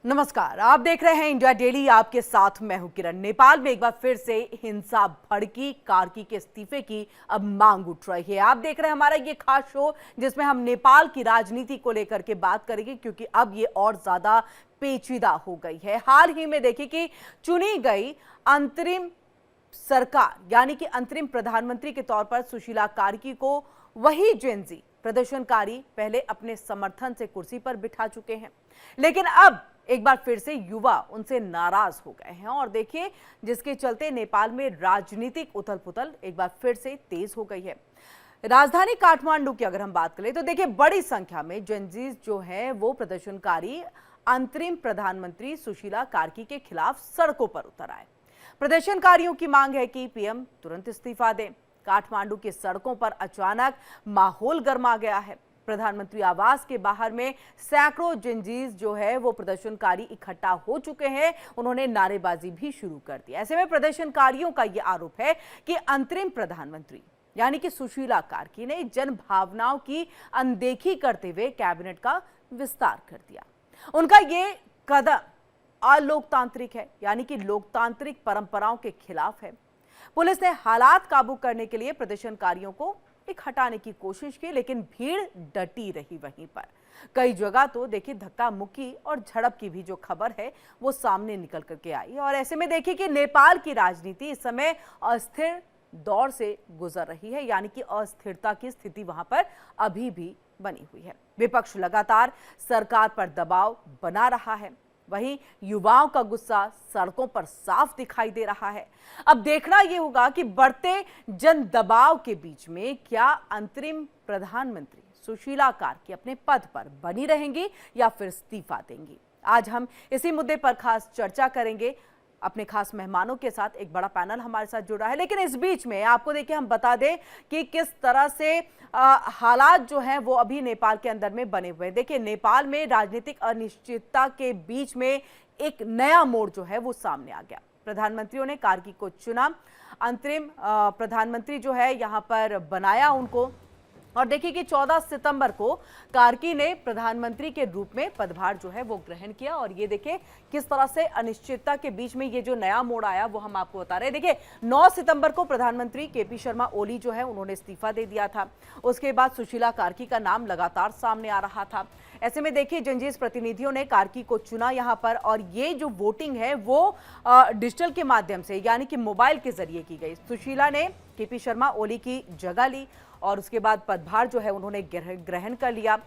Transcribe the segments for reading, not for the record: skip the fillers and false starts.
नमस्कार, आप देख रहे हैं इंडिया डेली। आपके साथ मैं हूं किरण। नेपाल में एक बार फिर से हिंसा भड़की। कार्की के इस्तीफे की अब मांग उठ रही है। आप देख रहे हैं हमारा ये खास शो जिसमें हम नेपाल की राजनीति को लेकर के बात करेंगे, क्योंकि अब ये और ज्यादा पेचीदा हो गई है। हाल ही में देखिए कि चुनी गई अंतरिम सरकार यानी कि अंतरिम प्रधानमंत्री के तौर पर सुशीला कार्की को वही जेनजी प्रदर्शनकारी पहले अपने समर्थन से कुर्सी पर बिठा चुके हैं, लेकिन अब एक बार फिर से युवा उनसे नाराज हो गए हैं। और देखिए, जिसके चलते नेपाल में राजनीतिक उथल पुथल एक बार फिर से तेज हो गई है। राजधानी काठमांडू की अगर हम बात करें तो देखिए, बड़ी संख्या में जेनजीज जो है वो प्रदर्शनकारी अंतरिम प्रधानमंत्री सुशीला कार्की के खिलाफ सड़कों पर उतर आए। प्रदर्शनकारियों की मांग है कि पीएम तुरंत इस्तीफा दें। काठमांडू की सड़कों पर अचानक माहौल गर्मा गया है। प्रधानमंत्री आवास के बाहर में सैकड़ों जेनजीज जो है वो प्रदर्शनकारी इकट्ठा हो चुके हैं। उन्होंने नारेबाजी भी शुरू कर दी। ऐसे में प्रदर्शनकारियों का यह आरोप है कि अंतरिम प्रधानमंत्री यानी कि सुशीला कार्की ने जन भावनाओं की अनदेखी करते हुए कैबिनेट का विस्तार कर दिया। उनका ये कदम अलोकतांत्रिक है, यानी कि लोकतांत्रिक परंपराओं के खिलाफ है। पुलिस ने हालात काबू करने के लिए प्रदर्शनकारियों को हटाने की कोशिश की, लेकिन भीड़ डटी रही वहीं पर। कई जगह तो देखिए धक्का मुक्की और झड़प की भी जो खबर है वो सामने निकल करके आई। और ऐसे में देखिए कि नेपाल की राजनीति इस समय अस्थिर दौर से गुजर रही है, यानी कि अस्थिरता की स्थिति वहां पर अभी भी बनी हुई है। विपक्ष लगातार सरकार पर दबाव बना रहा है, वहीं युवाओं का गुस्सा सड़कों पर साफ दिखाई दे रहा है। अब देखना यह होगा कि बढ़ते जन दबाव के बीच में क्या अंतरिम प्रधानमंत्री सुशीला कार्की अपने पद पर बनी रहेंगी या फिर इस्तीफा देंगी। आज हम इसी मुद्दे पर खास चर्चा करेंगे। अपने खास मेहमानों के साथ एक बड़ा पैनल हमारे साथ जुड़ा है, लेकिन इस बीच में आपको देखिए हम बता दें कि किस तरह से हालात जो हैं वो अभी नेपाल के अंदर में बने हुए हैं। देखिए, नेपाल में राजनीतिक अनिश्चितता के बीच में एक नया मोड़ जो है वो सामने आ गया। प्रधानमंत्रियों ने कार्की को चुना, अंतरिम प्रधानमंत्री जो है यहाँ पर बनाया उनको। और देखिए कि 14 सितंबर को कार्की ने प्रधानमंत्री के रूप में पदभार जो है वो ग्रहण किया। और ये देखिए किस तरह से अनिश्चितता के बीच में ये जो नया मोड़ आया वो हम आपको बता रहे हैं। देखिए, 9 सितंबर को प्रधानमंत्री केपी शर्मा ओली जो है उन्होंने इस्तीफा दे दिया था। उसके बाद सुशीला कार्की का नाम लगातार सामने आ रहा था। ऐसे में देखिए, जेनजीज प्रतिनिधियों ने कार्की को चुना यहाँ पर। और ये जो वोटिंग है वो डिजिटल के माध्यम से यानी कि मोबाइल के जरिए की गई। सुशीला ने केपी शर्मा ओली की जगह ली और उसके बाद पदभार जो है उन्होंने ग्रहण कर लिया।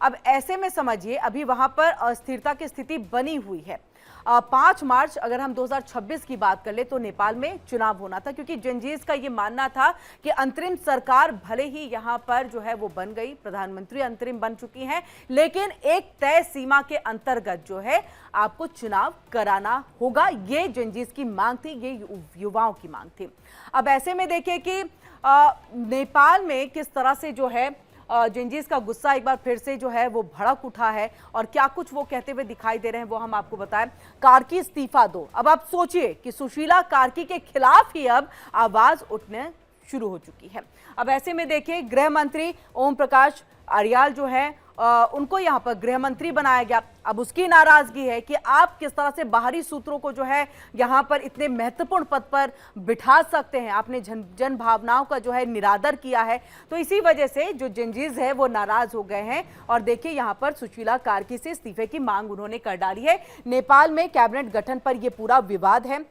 अब ऐसे में समझिए अभी वहां पर अस्थिरता की स्थिति बनी हुई है। 5 मार्च अगर हम 2026 की बात कर ले तो नेपाल में चुनाव होना था, क्योंकि जेनजीज का ये मानना था कि अंतरिम सरकार भले ही यहाँ पर जो है वो बन गई, प्रधानमंत्री अंतरिम बन चुकी हैं, लेकिन एक तय सीमा के अंतर्गत जो है आपको चुनाव कराना होगा। ये जेनजीज की मांग थी, ये युवाओं की मांग थी। अब ऐसे में देखिए कि नेपाल में किस तरह से जो है जेनजीज का गुस्सा एक बार फिर से जो है वो भड़क उठा है। और क्या कुछ वो कहते हुए दिखाई दे रहे हैं वो हम आपको बताएं। कार्की इस्तीफा दो। अब आप सोचिए कि सुशीला कार्की के खिलाफ ही अब आवाज उठने शुरू हो चुकी है। अब ऐसे में देखिए, गृह मंत्री ओम प्रकाश अरियाल जो है उनको यहाँ पर गृह मंत्री बनाया गया। अब उसकी नाराजगी है कि आप किस तरह से बाहरी सूत्रों को जो है यहाँ पर इतने महत्वपूर्ण पद पर बिठा सकते हैं। आपने जन भावनाओं का जो है निरादर किया है। तो इसी वजह से जो जेनजीज है वो नाराज हो गए हैं। और देखिए, यहाँ पर सुशीला कार्की से इस्तीफे की मांग उन्होंने कर डाली है। नेपाल में कैबिनेट गठन पर यह पूरा विवाद है।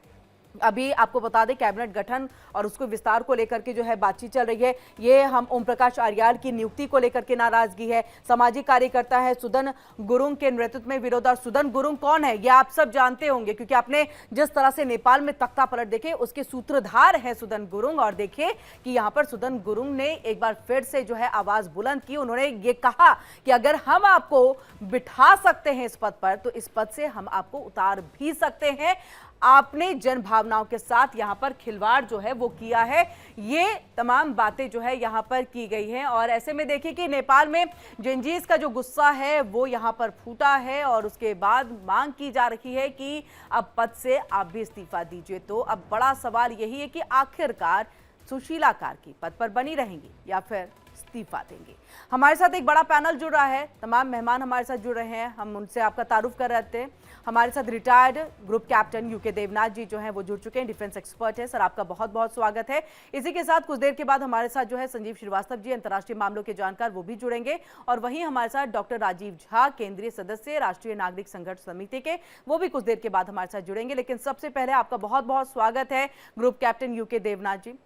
अभी आपको बता दें, कैबिनेट गठन और उसको विस्तार को लेकर के जो है बातचीत चल रही है। ये हम ओम प्रकाश अरियाल की नियुक्ति को लेकर के नाराजगी है। सामाजिक कार्यकर्ता है सुदन गुरुंग के नेतृत्व में विरोध। और सुदन गुरुंग कौन है ये आप सब जानते होंगे, क्योंकि आपने जिस तरह से नेपाल में तख्ता पलट देखे उसके सूत्रधार है सुदन गुरुंग। और देखिए कि यहाँ पर सुदन गुरुंग ने एक बार फिर से जो है आवाज बुलंद की। उन्होंने ये कहा कि अगर हम आपको बिठा सकते हैं इस पद पर तो इस पद से हम आपको उतार भी सकते हैं। आपने जन भावनाओं के साथ यहां पर खिलवाड़ जो है वो किया है। ये तमाम बातें जो है यहां पर की गई हैं। और ऐसे में देखिए कि नेपाल में जेनजीज का जो गुस्सा है वो यहां पर फूटा है। और उसके बाद मांग की जा रही है कि अब पद से आप भी इस्तीफा दीजिए। तो अब बड़ा सवाल यही है कि आखिरकार सुशीला कार्की पद पर बनी रहेंगी या फिर इस्तीफा देंगे। हमारे साथ एक बड़ा पैनल जुड़ रहा है, तमाम मेहमान हमारे साथ जुड़ रहे हैं। हम उनसे आपका तारुफ कर रहे थे। हमारे साथ retired group captain UK Devnath ji जो हैं वो जुड़ चुके हैं, डिफेंस एक्सपर्ट है। सर आपका बहुत बहुत स्वागत है। इसी के साथ कुछ देर के बाद हमारे साथ जो है संजीव श्रीवास्तव जी, अंतर्राष्ट्रीय मामलों के जानकार, वो भी जुड़ेंगे। और वहीं हमारे साथ डॉक्टर राजीव झा, केंद्रीय सदस्य राष्ट्रीय नागरिक संघर्ष समिति के, वो भी कुछ देर के बाद हमारे साथ जुड़ेंगे। लेकिन सबसे पहले आपका बहुत बहुत स्वागत है ग्रुप कैप्टन यूके देवनाथ जी।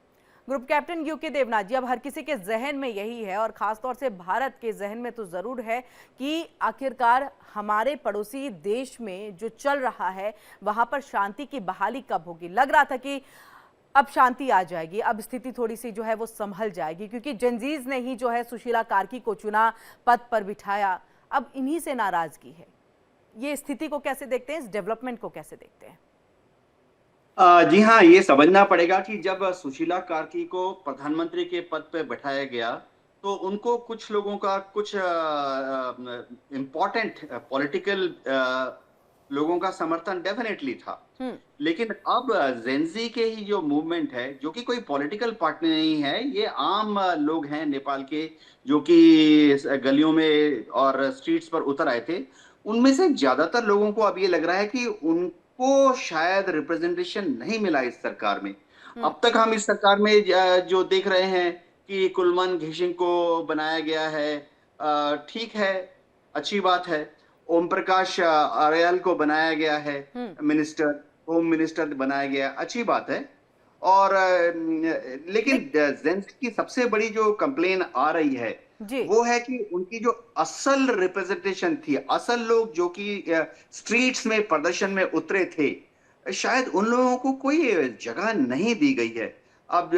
ग्रुप कैप्टन यूके देवनाथ जी, अब हर किसी के जहन में यही है और खासतौर से भारत के जहन में तो जरूर है कि आखिरकार हमारे पड़ोसी देश में जो चल रहा है वहां पर शांति की बहाली कब होगी। लग रहा था कि अब शांति आ जाएगी, अब स्थिति थोड़ी सी जो है वो संभल जाएगी, क्योंकि जंजीज ने ही जो है सुशीला कार्की को चुना, पद पर बिठाया। अब इन्हीं से नाराजगी है। ये स्थिति को कैसे देखते हैं, इस डेवलपमेंट को कैसे देखते हैं? जी हाँ, ये समझना पड़ेगा कि जब सुशीला कार्की को प्रधानमंत्री के पद पर बैठाया गया तो उनको कुछ लोगों का, कुछ इम्पोर्टेंट पॉलिटिकल लोगों का समर्थन डेफिनेटली था। लेकिन अब जेंजी के ही जो मूवमेंट है, जो कि कोई पॉलिटिकल पार्टी नहीं है, ये आम लोग हैं नेपाल के, जो कि गलियों में और स्ट्रीट्स पर उतर आए थे। उनमें से ज्यादातर लोगों को अब ये लग रहा है कि उनको शायद रिप्रेजेंटेशन नहीं मिला इस सरकार में। अब तक हम इस सरकार में जो देख रहे हैं कि कुलमान घिसिंग को बनाया गया है, ठीक है, अच्छी बात है। ओम प्रकाश आर्याल को बनाया गया है मिनिस्टर, होम मिनिस्टर बनाया गया, अच्छी बात है। और लेकिन जेंजी की सबसे बड़ी जो कंप्लेन आ रही है वो है कि उनकी जो असल रिप्रेजेंटेशन थी, असल लोग जो कि स्ट्रीट्स में प्रदर्शन में उतरे थे, शायद उन लोगों को कोई जगह नहीं दी गई है। अब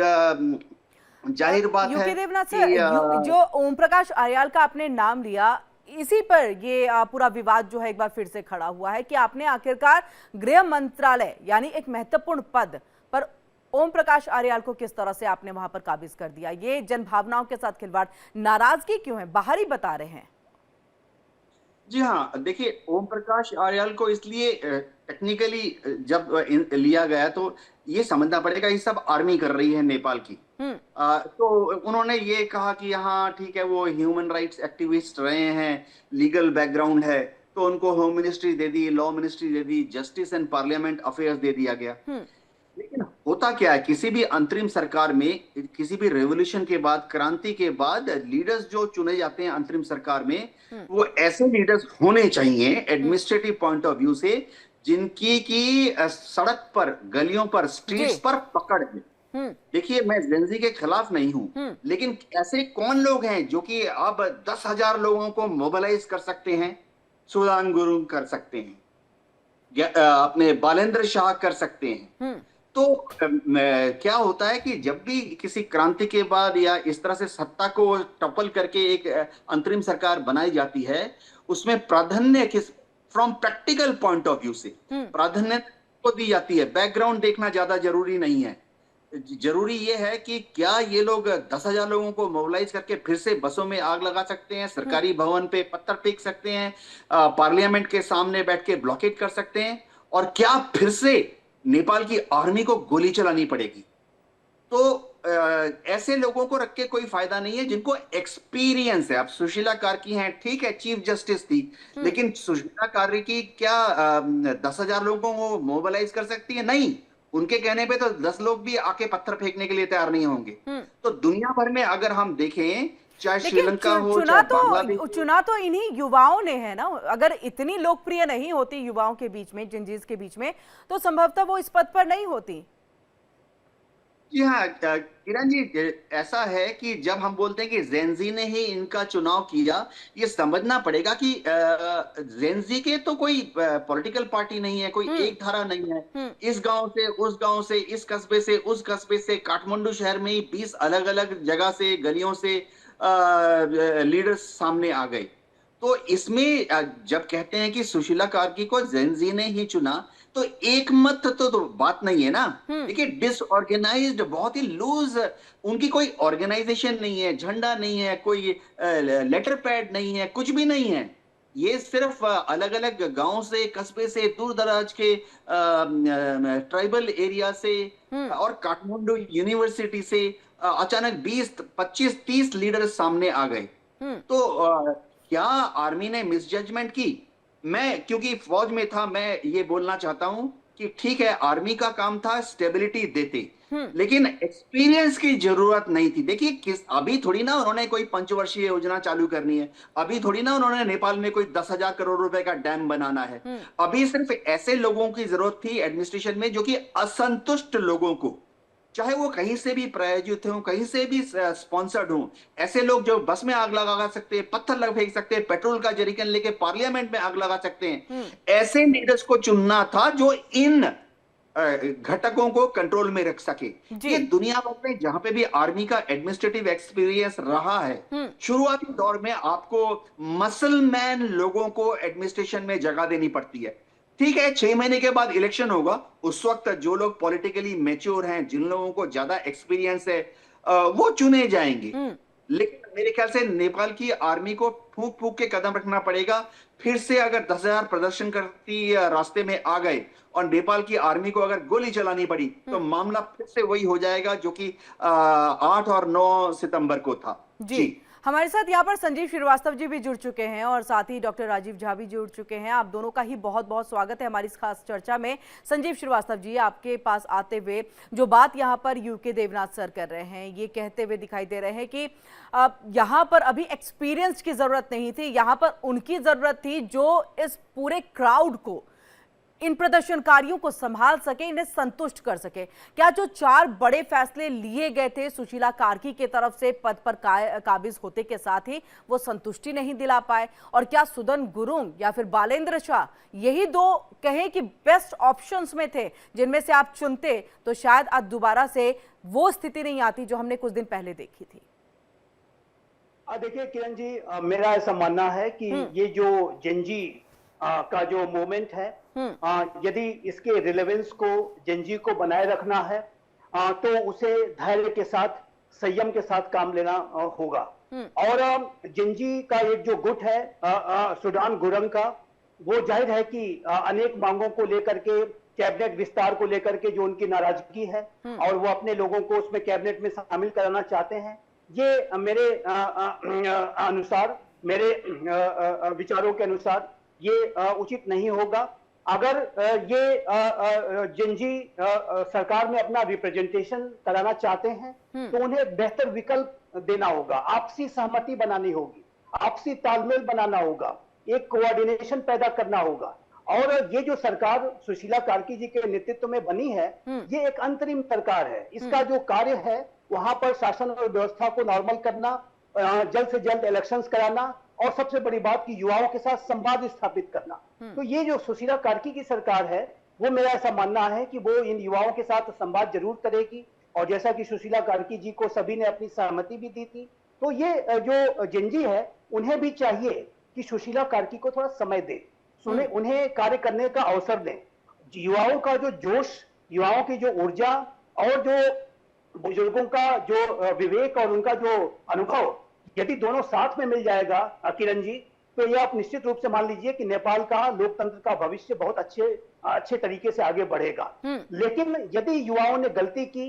जाहिर बात है यूके देवनाथ कि सर, जो ओम प्रकाश आर्याल का आपने नाम लिया, इसी पर ये पूरा विवाद जो है एक बार फिर से खड़ा हुआ है कि आपने आखिरकार गृह मंत्रालय यानी एक महत्वपूर्ण पद पर ओम प्रकाश आर्याल को किस तरह से आपने वहां पर काबिज कर दिया। ये जनभावनाओं के साथ खिलवाड़, नाराजगी क्यों है, बाहर ही बता रहे हैं? जी हाँ, देखिए, ओम प्रकाश आर्याल को इसलिए टेक्निकली जब लिया गया तो ये समझना पड़ेगा ये सब आर्मी कर रही है नेपाल की। तो उन्होंने ये कहा कि हाँ ठीक है, वो ह्यूमन राइट्स एक्टिविस्ट रहे हैं, लीगल बैकग्राउंड है, तो उनको होम मिनिस्ट्री दे दी, लॉ मिनिस्ट्री दे दी, जस्टिस एंड पार्लियामेंट अफेयर्स दे दिया गया। लेकिन होता क्या है, किसी भी अंतरिम सरकार में, किसी भी रेवोल्यूशन के बाद, क्रांति के बाद, लीडर्स जो चुने जाते हैं अंतरिम सरकार में, वो ऐसे लीडर्स होने चाहिए एडमिनिस्ट्रेटिव पॉइंट ऑफ व्यू से, जिनकी की सड़क पर, गलियों पर, स्ट्रीट्स पर पकड़ है। देखिए, मैं जेंजी के खिलाफ नहीं हूं, लेकिन ऐसे कौन लोग हैं जो कि अब 10,000 लोगों को मोबिलाइज कर सकते हैं? सुदान गुरुंग कर सकते हैं, अपने बालेंद्र शाह कर सकते हैं। तो क्या होता है कि जब भी किसी क्रांति के बाद या इस तरह से सत्ता को टपल करके एक अंतरिम सरकार बनाई जाती है, उसमें प्राधान्य किस, from practical point of view से प्राधान्य को दी जाती है। बैकग्राउंड देखना ज्यादा जरूरी नहीं है। जरूरी ये है कि क्या ये लोग 10,000 लोगों को मोबिलाइज करके फिर से बसों में आग लगा सकते हैं, सरकारी भवन पे पत्थर फेंक सकते हैं, पार्लियामेंट के सामने बैठ के ब्लॉकेट कर सकते हैं, और क्या फिर से नेपाल की आर्मी को गोली चलानी पड़ेगी? तो ऐसे लोगों को रख के कोई फायदा नहीं है जिनको एक्सपीरियंस है। अब सुशीला कार्की हैं, ठीक है, चीफ जस्टिस थी, लेकिन सुशीला कार्की क्या 10,000 लोगों को मोबिलाइज कर सकती है? नहीं। उनके कहने पे तो 10 लोग भी आके पत्थर फेंकने के लिए तैयार नहीं होंगे। तो दुनिया भर में अगर हम देखें, चाहे श्रीलंका हो, चाहे बांग्लादेश, चुना तो इन्हीं युवाओं ने है ना। अगर इतनी लोकप्रिय नहीं होती युवाओं के बीच में, जंजीज के बीच में, तो संभवतः वो इस पद पर नहीं होती। जी हाँ किरण जी, ऐसा है कि जब हम बोलते हैं कि जेंजी ने ही इनका चुनाव किया, ये समझना पड़ेगा कि जेंजी के तो कोई पॉलिटिकल पार्टी नहीं है, कोई एक धारा नहीं है। इस गांव से उस गांव से, इस कस्बे से उस कस्बे से, काठमांडू शहर में ही 20 अलग अलग जगह से, गलियों से लीडर्स सामने आ गए। तो इसमें जब कहते हैं कि सुशीला कार्की को जेंजी ने ही चुना, तो एक मत तो बात नहीं है ना। देखिए, डिसऑर्गेनाइज्ड, बहुत ही लूज, उनकी कोई ऑर्गेनाइजेशन नहीं है, झंडा नहीं है, कोई लेटर पैड नहीं है, कुछ भी नहीं है। ये सिर्फ अलग अलग गांव से, कस्बे से, दूर दराज के ट्राइबल एरिया से और काठमांडू यूनिवर्सिटी से अचानक 20, 25, 30 लीडर सामने आ गए। तो क्या आर्मी ने मिसजजमेंट की? मैं क्योंकि फौज में था, मैं ये बोलना चाहता हूं कि ठीक है, आर्मी का काम था स्टेबिलिटी देते, हम्म। लेकिन एक्सपीरियंस की जरूरत नहीं थी। देखिए, किस अभी थोड़ी ना उन्होंने कोई पंचवर्षीय योजना चालू करनी है, अभी थोड़ी ना उन्होंने नेपाल में कोई 10,000 करोड़ रुपए का डैम बनाना है। हम्म। अभी सिर्फ ऐसे लोगों की जरूरत थी एडमिनिस्ट्रेशन में जो कि असंतुष्ट लोगों को, चाहे वो कहीं से भी प्रायोजित हों, कहीं से भी स्पॉन्सर्ड हों, ऐसे लोग जो बस में आग लगा सकते हैं, पत्थर लग फेंक सकते हैं, पेट्रोल का जरीकन लेके पार्लियामेंट में आग लगा सकते हैं, हम्म। ऐसे लीडर्स को चुनना था जो इन घटकों को कंट्रोल में रख सके। जी। ये दुनिया भर में जहां पे भी आर्मी का एडमिनिस्ट्रेटिव एक्सपीरियंस रहा है, हम्म। शुरुआती दौर में आपको मसलमैन लोगों को एडमिनिस्ट्रेशन में जगह देनी पड़ती है। ठीक है, 6 महीने के बाद इलेक्शन होगा, उस वक्त जो लोग पॉलिटिकली मेच्योर हैं, जिन लोगों को ज्यादा एक्सपीरियंस है, वो चुने जाएंगे। हम्म। लेकिन मेरे ख्याल से नेपाल की आर्मी को फूंक फूंक के कदम रखना पड़ेगा। फिर से अगर 10,000 प्रदर्शन करती रास्ते में आ गए और नेपाल की आर्मी को अगर गोली चलानी पड़ी, तो मामला फिर से वही हो जाएगा जो कि 8 और 9 सितंबर को था। जी। हमारे साथ यहाँ पर संजीव श्रीवास्तव जी भी जुड़ चुके हैं और साथ ही डॉक्टर राजीव झा भी जुड़ चुके हैं। आप दोनों का ही बहुत बहुत स्वागत है हमारी इस खास चर्चा में। संजीव श्रीवास्तव जी, आपके पास आते हुए जो बात यहाँ पर यूके देवनाथ सर कर रहे हैं, ये कहते हुए दिखाई दे रहे हैं कि यहाँ पर अभी एक्सपीरियंस की जरूरत नहीं थी, यहाँ पर उनकी जरूरत थी जो इस पूरे क्राउड को, इन प्रदर्शनकारियों को संभाल सके, इन्हें संतुष्ट कर सके। क्या जो 4 बड़े फैसले लिए गए थे सुशीला कार्की के तरफ से पद पर काबिज होते के साथ ही, वो संतुष्टि नहीं दिला पाए? और क्या सुदन गुरुंग या फिर बालेंद्र शाह यही 2 कहें कि बेस्ट ऑप्शंस में थे, जिनमें से आप चुनते तो शायद आज दोबारा से वो स्थिति नहीं आती जो हमने कुछ दिन पहले देखी थी? देखिए किरण जी, मेरा ऐसा मानना है कि ये जो जेनजी का जो मूवमेंट है, यदि इसके रिलेवेंस को, जेनजी को बनाए रखना है, तो उसे धैर्य के साथ, संयम के साथ काम लेना होगा। और जेनजी का एक जो गुट है सुडान गुरंग का, वो जाहिर है कि अनेक मांगों को लेकर के, कैबिनेट विस्तार को लेकर के जो उनकी नाराजगी है, और वो अपने लोगों को उसमें कैबिनेट में शामिल कराना चाहते हैं, ये मेरे अनुसार, मेरे विचारों के अनुसार ये उचित नहीं होगा। अगर ये जेनजी सरकार में अपना रिप्रेजेंटेशन कराना चाहते हैं, तो उन्हें बेहतर विकल्प देना होगा, आपसी सहमति बनानी होगी, आपसी तालमेल बनाना होगा, एक कोऑर्डिनेशन पैदा करना होगा। और ये जो सरकार सुशीला कार्की जी के नेतृत्व में बनी है, ये एक अंतरिम सरकार है। इसका जो कार्य है, वहां पर शासन और व्यवस्था को नॉर्मल करना, जल्द से जल्द इलेक्शंस कराना, और सबसे बड़ी बात कि युवाओं के साथ संवाद स्थापित करना। तो ये जो सुशीला कार्की की सरकार है, वो मेरा ऐसा मानना है कि वो इन युवाओं के साथ संवाद जरूर करेगी। और जैसा कि सुशीला कार्की जी को सभी ने अपनी सहमति भी दी थी, तो ये जो जेनजी है, उन्हें भी चाहिए कि सुशीला कार्की को थोड़ा समय दे, उन्हें कार्य करने का अवसर दें। युवाओं का जो जोश, युवाओं की जो ऊर्जा, और जो बुजुर्गों का जो विवेक और उनका जो अनुभव, यदि दोनों साथ में मिल जाएगा किरण जी, तो ये आप निश्चित रूप से मान लीजिए कि नेपाल का लोकतंत्र का भविष्य बहुत अच्छे तरीके से आगे बढ़ेगा। लेकिन यदि युवाओं ने गलती की,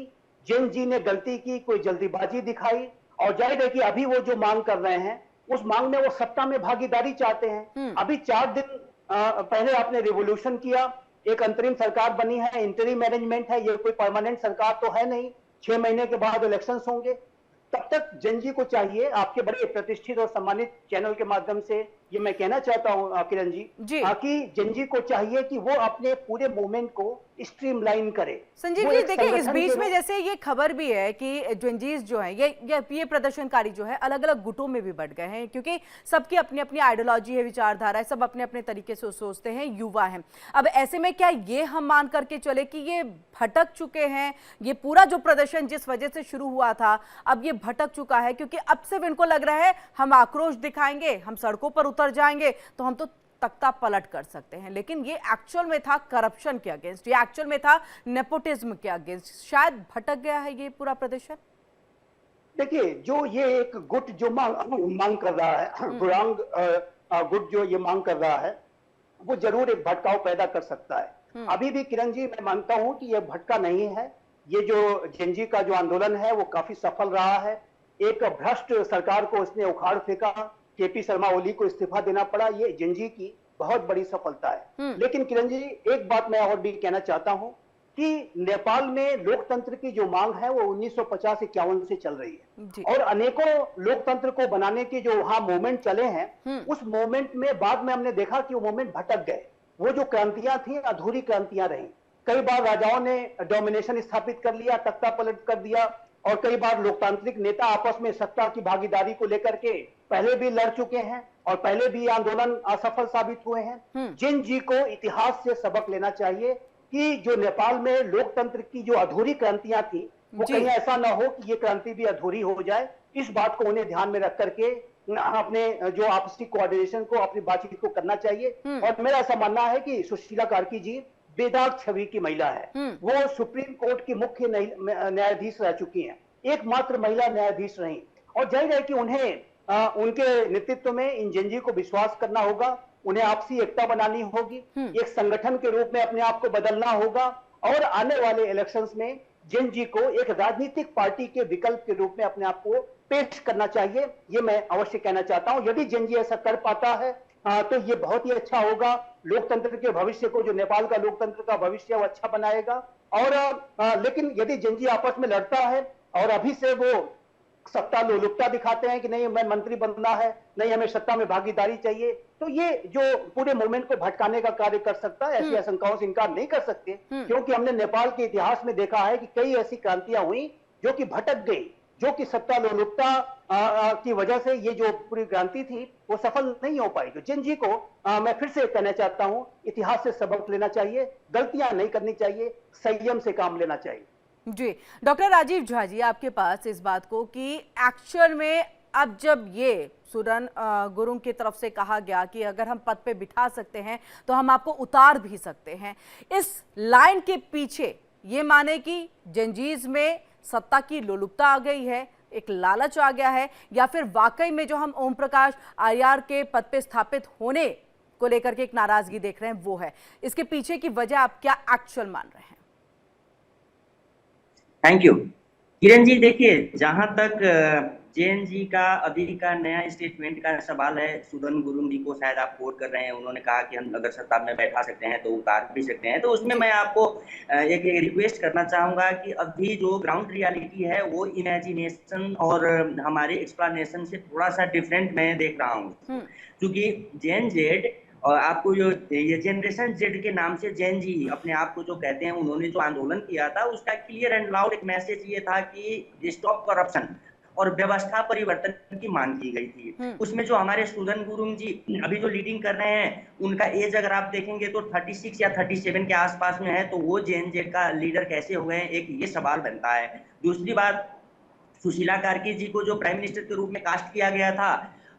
जेन जी ने गलती की, कोई जल्दीबाजी दिखाई, और जाहिर है कि अभी वो जो मांग कर रहे हैं, उस मांग में वो सत्ता में भागीदारी चाहते हैं। अभी 4 दिन पहले आपने रिवोल्यूशन किया, एक अंतरिम सरकार बनी है, इंटरिम मैनेजमेंट है, ये कोई परमानेंट सरकार तो है नहीं। 6 महीने के बाद इलेक्शंस होंगे, तब तक जेनजी को चाहिए, आपके बड़े प्रतिष्ठित और सम्मानित चैनल के माध्यम से ये मैं कहना चाहता हूं किरण जी, कि जेनजी को चाहिए कि वो अपने पूरे मूवमेंट को स्ट्रीमलाइन करे। संजीव जी, देखिए इस बीच में जैसे ये खबर भी है कि जेनजीज जो है, ये प्रदर्शनकारी जो है अलग अलग गुटों में भी बढ़ गए हैं, क्योंकि सबकी अपनी अपनी आइडियोलॉजी है, विचारधारा है, सब अपने अपने तरीके से सोचते हैं, युवा हैं। अब ऐसे में क्या ये हम मान करके चले कि ये भटक चुके हैं, ये पूरा जो प्रदर्शन जिस वजह से शुरू हुआ था, अब ये भटक चुका है, क्योंकि अब सिर्फ इनको लग रहा है हम आक्रोश दिखाएंगे, हम सड़कों पर उतर जाएंगे तो हम तो तख्ता पलट कर सकते हैं। लेकिन ये एक्चुअल में था करप्शन के अगेंस्ट, ये एक्चुअल में था नेपोटिज्म के अगेंस्ट। शायद भटक गया है ये पूरा प्रदर्शन। देखिए, जो ये एक गुट जो मांग कर रहा है, गुरांग गुट जो ये मांग कर रहा है, वो जरूर एक भटकाव पैदा कर सकता है। अभी भी किरण जी, मैं मानता हूं कि ये भटका नहीं है। ये जो जेनजी का जो आंदोलन है, वो काफी सफल रहा है। एक भ्रष्ट सरकार को उसने उखाड़ फेंका, केपी शर्मा ओली को इस्तीफा देना पड़ा। ये जेनजी की बहुत बड़ी सफलता है। लेकिन किरण जी, एक बात मैं और भी कहना चाहता हूं कि नेपाल में लोकतंत्र की जो मांग है वो 1950-51 से चल रही है, और अनेकों लोकतंत्र को बनाने के जो वहां मूवमेंट चले हैं, उस मूवमेंट में बाद में हमने देखा कि वो मूवमेंट भटक गए। वो जो क्रांतियां थी अधूरी क्रांतियां रही। कई बार राजाओं ने डोमिनेशन स्थापित कर लिया, तख्ता पलट कर दिया, और कई बार लोकतांत्रिक नेता आपस में सत्ता की भागीदारी को लेकर के पहले भी लड़ चुके हैं और पहले भी आंदोलन असफल साबित हुए हैं। जिन जी को इतिहास से सबक लेना चाहिए कि जो नेपाल में लोकतंत्र की जो अधूरी क्रांतियां थी, वो कहीं ऐसा ना हो कि ये क्रांति भी अधूरी हो जाए। इस बात को उन्हें ध्यान में रख करके अपने जो आपसी कोऑर्डिनेशन को, अपनी बातचीत को करना चाहिए। और मेरा ऐसा मानना है कि सुशीला कार्की जी बेदाग छवि की महिला है। वो सुप्रीम कोर्ट की मुख्य न्यायाधीश रह चुकी हैं, एकमात्र महिला न्यायाधीश रही, और जाहिर है कि उन्हें उनके नेतृत्व में इन जेनजी को विश्वास करना होगा, उन्हें आपसी एकता बनानी होगी, एक संगठन के रूप में अपने आप को बदलना होगा, और आने वाले इलेक्शंस में जेनजी को एक राजनीतिक पार्टी के विकल्प के रूप में अपने आप को पेश करना चाहिए। ये मैं अवश्य कहना चाहता हूं। यदि जेनजी ऐसा कर पाता है तो ये बहुत ही अच्छा होगा। लोकतंत्र के भविष्य को, जो नेपाल का लोकतंत्र का भविष्य, वो अच्छा बनाएगा। और लेकिन यदि जेनजी आपस में लड़ता है और अभी से वो सत्ता लोलुपता दिखाते हैं कि नहीं हमें मंत्री बनना है, नहीं हमें सत्ता में भागीदारी चाहिए, तो ये जो पूरे मूवमेंट को भटकाने का कार्य कर सकता है। ऐसी आशंकाओं से इनकार नहीं कर सकते, क्योंकि हमने नेपाल के इतिहास में देखा है कि कई ऐसी क्रांतियां हुई जो कि भटक गई, जो कि सत्ता लोलुपता की वजह से ये जो पूरी क्रांति थी वो सफल नहीं हो पाई। तो जेनजी को मैं फिर से कहना चाहता हूं, इतिहास से सबक लेना चाहिए, गलतियां नहीं करनी चाहिए, संयम से काम लेना चाहिए। जी, डॉक्टर राजीव झा जी, आपके पास इस बात को कि एक्चुअल में अब जब ये सुरन गुरुंग की तरफ से कहा गया कि अगर हम पद पे बिठा सकते हैं तो हम आपको उतार भी सकते हैं, इस लाइन के पीछे ये माने कि जेनजीज में सत्ता की लोलुपता आ गई है, एक लालच आ गया है, या फिर वाकई में जो हम ओम प्रकाश आर्यार के पद पे स्थापित होने को लेकर के एक नाराजगी देख रहे हैं वो है? इसके पीछे की वजह आप क्या एक्चुअल मान रहे हैं? Thank you Kiran ji. देखिए, जहां तक जेएनजी का अभी का नया स्टेटमेंट का सवाल है, सुदन गुरुंग जी को शायद आप कोट कर रहे हैं, उन्होंने कहा कि हम अगर सत्ता में बैठा सकते हैं तो उतार भी सकते हैं, तो उसमें मैं आपको एक रिक्वेस्ट करना चाहूंगा कि अभी जो ग्राउंड रियलिटी है वो इमेजिनेशन और हमारे एक्सप्लेनेशन से थोड़ा सा डिफरेंट मैं देख रहा हूँ। क्योंकि जेन जेड और आपको जो ये जनरेशन जेड के नाम से जेन जी अपने आप को जो कहते हैं, उन्होंने जो आंदोलन किया था उसका क्लियर एंड लाउड एक मैसेज ये था कि स्टॉप करप्शन और व्यवस्था परिवर्तन की मांग की गई थी। उसमें जो हमारे सुदन गुरुंग जी अभी जो लीडिंग कर रहे हैं, उनका एज अगर आप देखेंगे तो 36 या 37 के आसपास में है, तो वो जेन जेड का लीडर कैसे हुए हैं, एक ये सवाल बनता है। दूसरी बात, सुशीला कार्की जी को जो प्राइम मिनिस्टर के रूप में कास्ट किया गया था,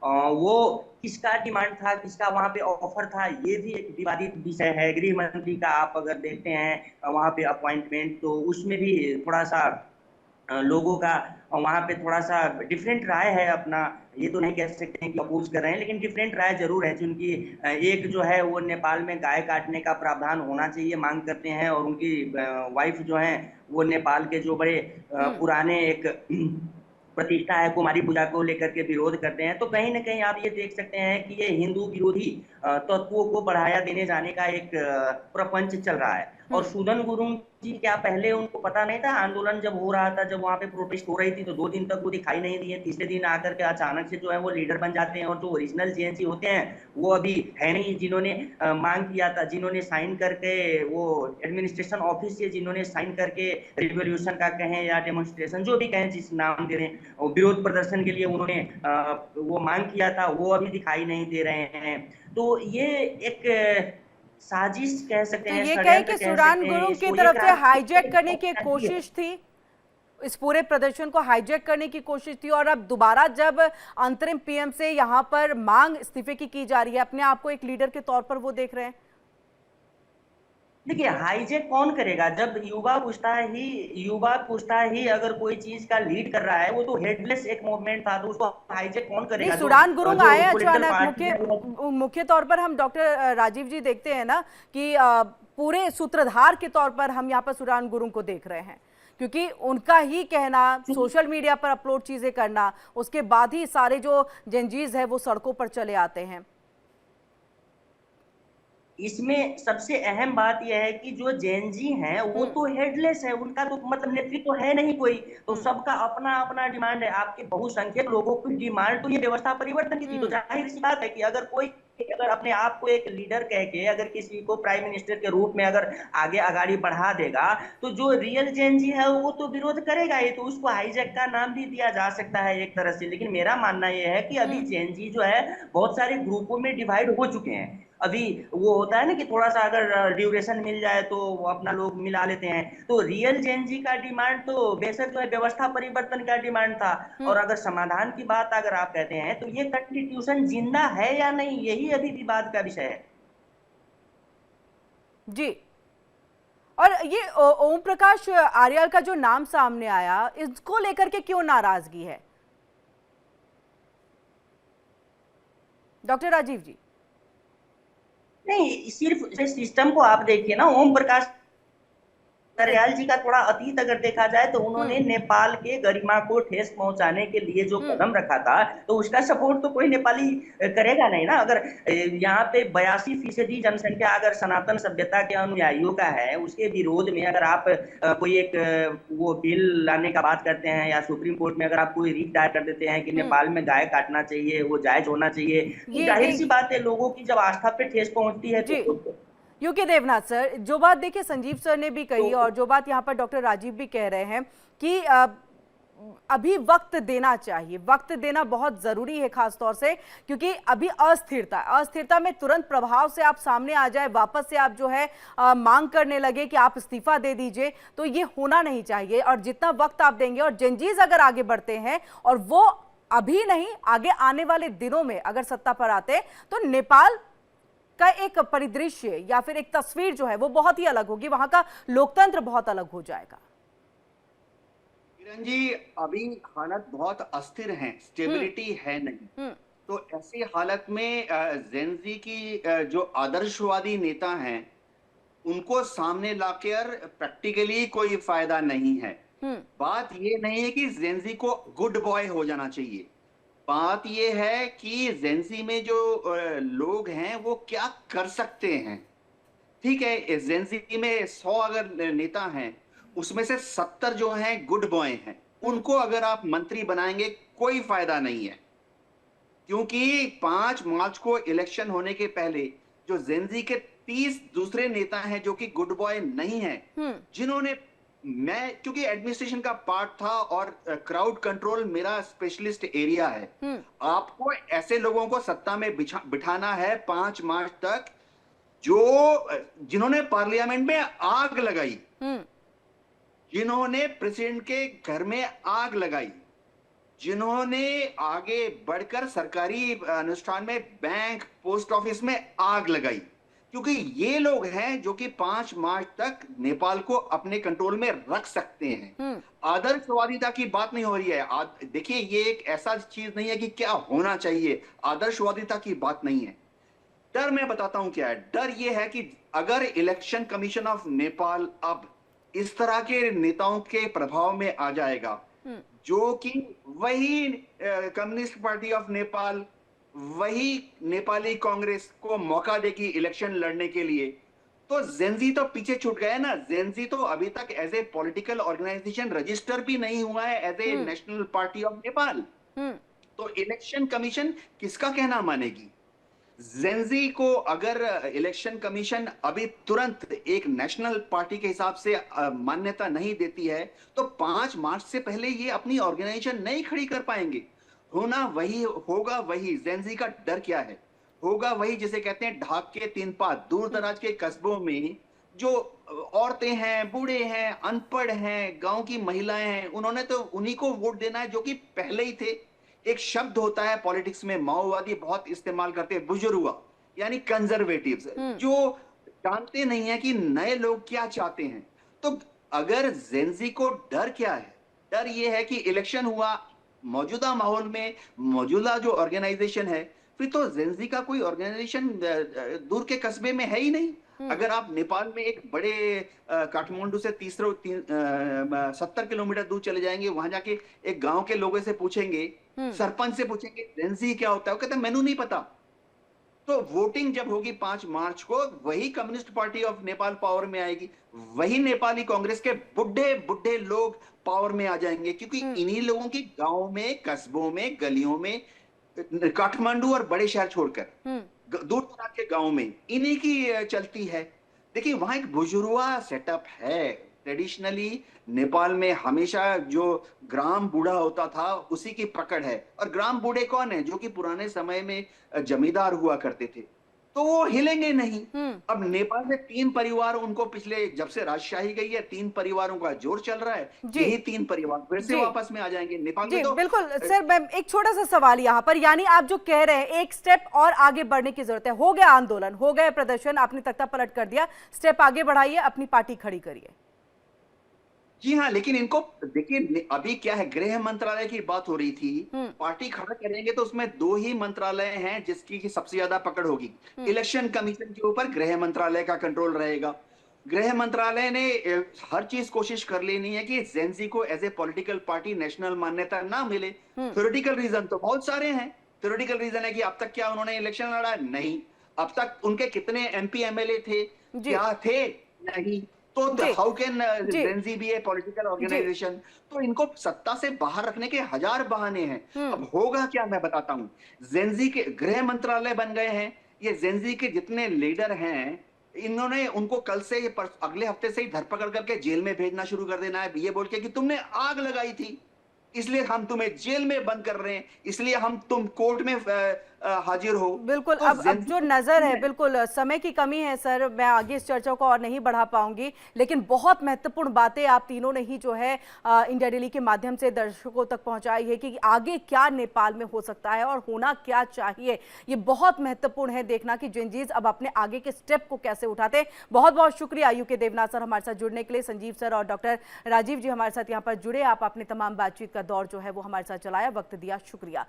वो किसका डिमांड था, किसका वहां पे ऑफर था, ये भी एक विवादित विषय है। गृह मंत्री का आप अगर देखते हैं वहां पे अपॉइंटमेंट, तो उसमें भी थोड़ा सा लोगों का वहां पे थोड़ा सा डिफरेंट राय है। अपना ये तो नहीं कह सकते हैं कि अपोज कर रहे हैं, लेकिन डिफरेंट राय जरूर है। जिनकी एक जो है वो नेपाल में गाय काटने का प्रावधान होना चाहिए मांग करते हैं, और उनकी वाइफ जो है वो नेपाल के जो बड़े पुराने एक प्रतिष्ठा है कुमारी पूजा को लेकर के विरोध करते हैं। तो कहीं ना कहीं आप ये देख सकते हैं कि ये हिंदू विरोधी तत्वों को बढ़ाया देने जाने का एक प्रपंच चल रहा है। और सुदन गुरुंग जी, क्या पहले उनको पता नहीं था? आंदोलन जब हो रहा था, जब वहां पे प्रोटेस्ट हो रही थी, तो 2 दिन तक वो दिखाई नहीं दिए। तीसरे दिन आकर के अचानक से जो है वो लीडर बन जाते हैं, और जो ओरिजिनल जेएनसी होते हैं वो अभी है नहीं। जिन्होंने मांग किया था, जिन्होंने साइन करके वो एडमिनिस्ट्रेशन ऑफिस से जिन्होंने साइन करके रिवोल्यूशन का कहें या डेमोन्स्ट्रेशन जो भी कहें, जिस नाम दे रहे हैं, विरोध प्रदर्शन के लिए उन्होंने वो मांग किया था, वो अभी दिखाई नहीं दे रहे हैं। तो ये एक साजिश कह सकते हैं। तो ये कहें कि सुरान गुरुंग की तरफ से हाईजैक करने की कोशिश थी, इस पूरे प्रदर्शन को हाईजैक करने की कोशिश थी, और अब दोबारा जब अंतरिम पीएम से यहाँ पर मांग इस्तीफे की जा रही है, अपने आप को एक लीडर के तौर पर वो देख रहे हैं? देखिए, हाईजैक कौन करेगा? जब युवा पूछता ही अगर कोई चीज का लीड कर रहा है, वो तो हेडलेस एक मूवमेंट था, तो उसको हाईजैक कौन करेगा? सुरान गुरुंग आए अचानक, मुख्य तौर पर हम डॉक्टर राजीव जी देखते हैं ना कि पूरे सूत्रधार के तौर पर हम यहाँ पर सुरान गुरुंग को देख रहे हैं, क्योंकि उनका ही कहना, सोशल मीडिया पर अपलोड चीजें करना, उसके बाद ही सारे जो जेनजीज है वो सड़कों पर चले आते हैं। इसमें सबसे अहम बात यह है कि जो जेनजी हैं वो तो हेडलेस है, उनका तो मतलब नेतृत्व है नहीं कोई, तो सबका अपना अपना डिमांड है। आपके बहुसंख्यक लोगों की डिमांड तो ये व्यवस्था परिवर्तन की थी, तो जाहिर सी बात है कि अगर कोई अगर अपने आप को एक लीडर कह के अगर किसी को प्राइम मिनिस्टर के रूप में अगर आगे आगाड़ी बढ़ा देगा, तो जो रियल जेनजी है वो तो विरोध करेगा ही, तो उसको हाईजैक का नाम भी दिया जा सकता है एक तरह से। लेकिन मेरा मानना यह है कि अभी जेनजी जो है बहुत सारे ग्रुपों में डिवाइड हो चुके हैं। अभी वो होता है ना कि थोड़ा सा अगर ड्यूरेशन मिल जाए तो वो अपना लोग मिला लेते हैं, तो रियल जेनजी का डिमांड तो बेशक जो है व्यवस्था परिवर्तन का डिमांड था। और अगर समाधान की बात अगर आप कहते हैं तो ये कॉन्स्टिट्यूशन जिंदा है या नहीं, यही अभी विवाद का विषय है। जी। और ये ओम प्रकाश आर्याल का जो नाम सामने आया, इसको लेकर के क्यों नाराजगी है डॉक्टर राजीव जी? नहीं, सिर्फ सिस्टम को आप देखिए ना, ओम प्रकाश आर्याल जी का थोड़ा अतीत अगर देखा जाए तो उन्होंने नेपाल के गरिमा को ठेस पहुंचाने के लिए जो कदम रखा था, तो उसका सपोर्ट तो कोई नेपाली करेगा नहीं ना। अगर यहाँ पे 82% जनसंख्या अगर सनातन सभ्यता के अनुयायियों का है, उसके विरोध में अगर आप कोई एक वो बिल लाने का बात करते हैं या सुप्रीम कोर्ट में अगर आप कोई रिट दायर कर देते हैं कि नेपाल में गाय काटना चाहिए, वो जायज होना चाहिए, तो जाहिर सी बात है लोगों की जब आस्था पे ठेस पहुंचती है तो यूके देवनाथ सर, जो बात देखिए संजीव सर ने भी कही और जो बात यहाँ पर डॉक्टर राजीव भी कह रहे हैं कि अभी वक्त देना चाहिए, वक्त देना बहुत जरूरी है, खास तौर से क्योंकि अभी अस्थिरता में तुरंत प्रभाव से आप सामने आ जाए, वापस से आप जो है मांग करने लगे कि आप इस्तीफा दे दीजिए, तो ये होना नहीं चाहिए। और जितना वक्त आप देंगे और जेनजीज अगर आगे बढ़ते हैं और वो अभी नहीं आगे आने वाले दिनों में अगर सत्ता पर आते, तो नेपाल का एक परिदृश्य या फिर एक तस्वीर जो है वो बहुत ही अलग होगी, वहां का लोकतंत्र बहुत अलग हो जाएगा। किरण जी, अभी हालत बहुत अस्थिर है, स्टेबिलिटी है नहीं। तो ऐसी हालत में जेनजी की जो आदर्शवादी नेता हैं उनको सामने लाकर प्रैक्टिकली कोई फायदा नहीं है। बात ये नहीं है कि जेनजी को गुड बॉय हो जाना चाहिए, बात ये है कि जेनजी में जो लोग हैं वो क्या कर सकते हैं। ठीक है, जेनजी में 100 अगर नेता हैं उसमें से 70 जो हैं गुड बॉय हैं, उनको अगर आप मंत्री बनाएंगे कोई फायदा नहीं है, क्योंकि 5 मार्च को इलेक्शन होने के पहले जो जेनजी के 30 दूसरे नेता हैं जो कि गुड बॉय नहीं हैं, जिन्होंने मैं क्योंकि एडमिनिस्ट्रेशन का पार्ट था और क्राउड कंट्रोल मेरा स्पेशलिस्ट एरिया है, आपको ऐसे लोगों को सत्ता में बिठाना है 5 मार्च तक जिन्होंने पार्लियामेंट में आग लगाई, जिन्होंने प्रेसिडेंट के घर में आग लगाई, जिन्होंने आगे बढ़कर सरकारी अनुष्ठान में बैंक पोस्ट ऑफिस में आग लगाई, क्योंकि ये लोग हैं जो कि 5 मार्च तक नेपाल को अपने कंट्रोल में रख सकते हैं। आदर्शवादिता की बात नहीं हो रही है। देखिए, ये एक ऐसा चीज नहीं है कि क्या होना चाहिए, आदर्शवादिता की बात नहीं है। डर मैं बताता हूं क्या है। डर ये है कि अगर इलेक्शन कमीशन ऑफ नेपाल अब इस तरह के नेताओं के प्रभाव में आ जाएगा, जो कि वही कम्युनिस्ट पार्टी ऑफ नेपाल, वही नेपाली कांग्रेस को मौका देगी इलेक्शन लड़ने के लिए, तो जेनजी तो पीछे छूट गया ना। जेनजी तो अभी तक as a political organization register भी नहीं हुआ है as a national party of Nepal. तो इलेक्शन कमीशन किसका कहना मानेगी? जेनजी को अगर इलेक्शन कमीशन अभी तुरंत एक नेशनल पार्टी के हिसाब से मान्यता नहीं देती है, तो 5 मार्च से पहले ये अपनी ऑर्गेनाइजेशन नहीं खड़ी कर पाएंगे। होना वही होगा, वही जेनजी का डर क्या है, होगा वही जिसे कहते हैं ढाक के 3 पात। दूर दराज के कस्बों में जो औरतें हैं, बूढ़े हैं, अनपढ़ हैं, गांव की महिलाएं हैं, उन्होंने तो उन्हीं को वोट देना है जो कि पहले ही थे। एक शब्द होता है पॉलिटिक्स में, माओवादी बहुत इस्तेमाल करते हैं, बुजुर्ग यानी कंजर्वेटिव्स, जो जानते नहीं है कि नए लोग क्या चाहते हैं। तो अगर जेनजी को डर क्या है? डर ये है कि इलेक्शन हुआ, मौजूदा माहौल में मौजूदा जो ऑर्गेनाइजेशन है, फिर तो जेनजी का कोई ऑर्गेनाइजेशन दूर के कस्बे में है ही नहीं। अगर आप नेपाल में एक बड़े काठमांडू से 70 किलोमीटर दूर चले जाएंगे, वहां जाके एक गांव के लोगों से पूछेंगे, सरपंच से पूछेंगे जेनजी क्या होता है, वो कहते हैं मेनू नहीं पता। तो वोटिंग जब होगी 5 मार्च को, वही communist party of Nepal power में आएगी, वही नेपाली कांग्रेस के बुढ़े बुढ़े लोग पावर में आ जाएंगे, क्योंकि इन्हीं लोगों की गांव में, कस्बों में, गलियों में, काठमांडू और बड़े शहर छोड़कर दूर दराज के गांव में इन्हीं की चलती है। देखिए वहां एक बुजुर्गा सेटअप है। ट्रेडिशनली नेपाल में हमेशा जो ग्राम बूढ़ा होता था उसी की पकड़ है, और ग्राम बूढ़े कौन है? जो कि पुराने समय में जमींदार हुआ करते थे, तो वो हिलेंगे नहीं। अब नेपाल में 3 परिवार, उनको पिछले जब से राजशाही गई है 3 परिवारों का जोर चल रहा है, यही 3 परिवार फिर से वापस में आ जाएंगे नेपाल में। तो बिल्कुल सर, मैं एक छोटा सा सवाल यहाँ पर, यानी आप जो कह रहे हैं एक स्टेप और आगे बढ़ने की जरूरत है, हो गया आंदोलन, हो गया प्रदर्शन, आपने तख्ता पलट कर दिया, स्टेप आगे बढ़ाइए, अपनी पार्टी खड़ी करिए। जी हाँ, लेकिन इनको देखिए अभी क्या है, गृह मंत्रालय की बात हो रही थी, पार्टी खड़ा करेंगे तो उसमें 2 ही मंत्रालय हैं जिसकी की सबसे ज्यादा पकड़ होगी। इलेक्शन कमीशन के ऊपर गृह मंत्रालय का कंट्रोल रहेगा। गृह मंत्रालय ने हर चीज कोशिश कर लेनी है कि जेनजी को as a political party national मान्यता ना मिले। थ्योरेटिकल रीजन तो बहुत सारे हैं। थ्योरेटिकल रीजन है कि अब तक क्या उन्होंने इलेक्शन लड़ा? नहीं। अब तक उनके कितने MP MLA थे? क्या थे? नहीं। तो how can Gen Z be a political organization? तो इनको सत्ता से बाहर रखने के 1000 बहाने हैं। अब होगा क्या, मैं बताता हूं। जेनजी के गृह मंत्रालय बन गए हैं, ये जेनजी के जितने लीडर हैं, इन्होंने उनको कल से अगले हफ्ते से ही धरपकड़ करके जेल में भेजना शुरू कर देना है, ये बोल के कि तुमने आग लगाई थी, इसलिए हम तुम्हें जेल में बंद कर रहे हैं, इसलिए तुम कोर्ट में हाजिर हो। बिल्कुल। तो अब जो नजर है, बिल्कुल समय की कमी है सर, मैं आगे इस चर्चा को और नहीं बढ़ा पाऊंगी, लेकिन बहुत महत्वपूर्ण बातें आप तीनों ने ही जो है इंडिया डेली के माध्यम से दर्शकों तक पहुंचाई है कि आगे क्या नेपाल में हो सकता है और होना क्या चाहिए। ये बहुत महत्वपूर्ण है देखना कि जेनजीज अब अपने आगे के स्टेप को कैसे उठाते हैं। बहुत बहुत शुक्रिया यूके देवनाथ सर हमारे साथ जुड़ने के लिए, संजीव सर और डॉक्टर राजीव जी हमारे साथ यहाँ पर जुड़े, आप अपने तमाम बातचीत का दौर जो है वो हमारे साथ चलाया, वक्त दिया, शुक्रिया।